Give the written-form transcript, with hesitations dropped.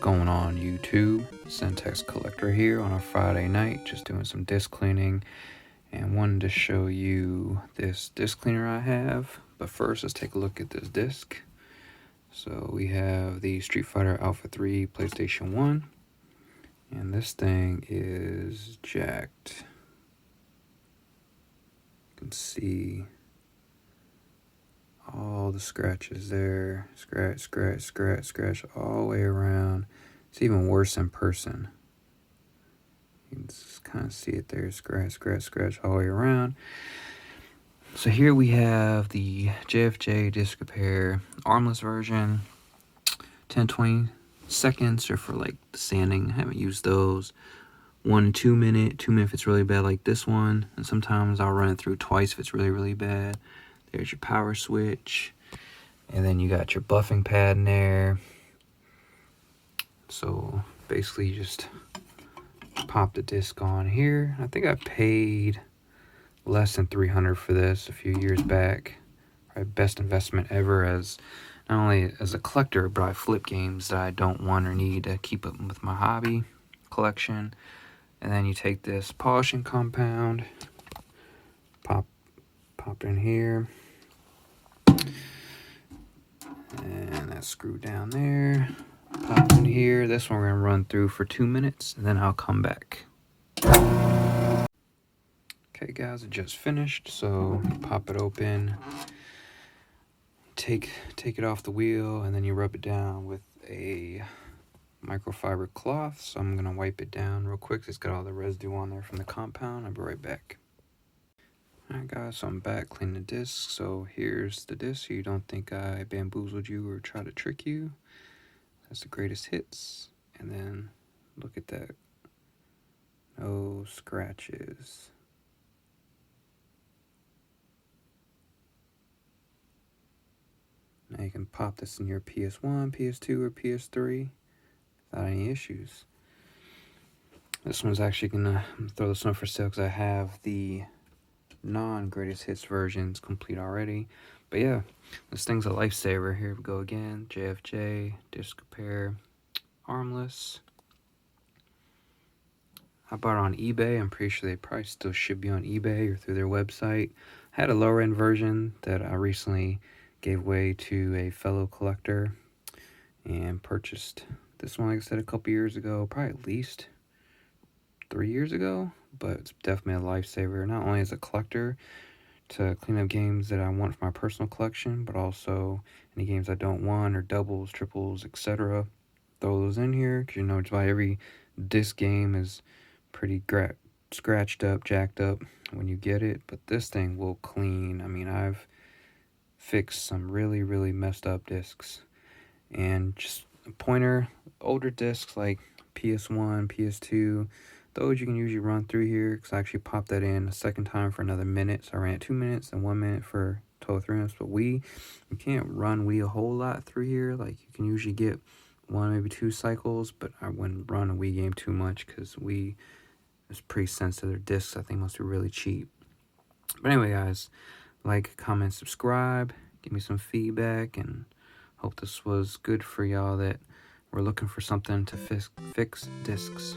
Going on YouTube? Centex Collector here on a Friday night, just doing some disc cleaning, and wanted to show you this disc cleaner I have. But first, let's take a look at this disc. So we have the Street Fighter Alpha 3 PlayStation 1, and this thing is jacked. You can see all the scratches there. Scratch, scratch, scratch, scratch all the way around. It's even worse in person. You can just kind of see it there. Scratch, scratch, scratch all the way around. So here we have the JFJ Disc Repair armless version. 10-20 seconds are for like the sanding. I haven't used those. 1 2 minute. 2 minute if it's really bad like this one. And sometimes I'll run it through twice if it's really, really bad. There's your power switch. And then you got your buffing pad in there. So basically you just pop the disc on here. I think I paid less than $300 for this a few years back. Probably best investment ever, as not only as a collector, but I flip games that I don't want or need to keep up with my hobby collection. And then you take this polishing compound, pop in here, and that screw down there, pop in here. This one we're gonna run through for 2 minutes, and then I'll come back. Okay guys, I just finished, so pop it open, take it off the wheel, and then you rub it down with a microfiber cloth. So I'm gonna wipe it down real quick. It's got all the residue on there from the compound. I'll be right back. Alright guys, so I'm back cleaning the disc. So here's the disc, so you don't think I bamboozled you or tried to trick you. That's the greatest hits. And then look at that. No scratches. Now you can pop this in your PS1, PS2, or PS3 without any issues. This one's actually gonna throw this one for sale because I have the non-greatest hits versions complete already. But yeah, this thing's a lifesaver. Here we go again. JFJ Disc Repair armless. I bought it on eBay. I'm pretty sure they probably still should be on eBay or through their website. I had a lower end version that I recently gave away to a fellow collector and purchased this one, like I said, a couple years ago, probably at least 3 years ago. But it's definitely a lifesaver, not only as a collector to clean up games that I want for my personal collection, but also any games I don't want, or doubles, triples, etc. Throw those in here, because you know just about every disc game is pretty scratched up, jacked up when you get it. But this thing will clean. I mean, I've fixed some really, really messed up discs. And just a pointer, older discs like PS1, PS2, those you can usually run through here, because I actually popped that in a second time for another minute. So I ran it 2 minutes and 1 minute for a total of 3 minutes. But you can't run Wii a whole lot through here. Like, you can usually get 1, maybe 2 cycles, but I wouldn't run a Wii game too much because Wii is pretty sensitive. Their discs, I think, must be really cheap. But anyway, guys, like, comment, subscribe, give me some feedback, and hope this was good for y'all that were looking for something to fix discs.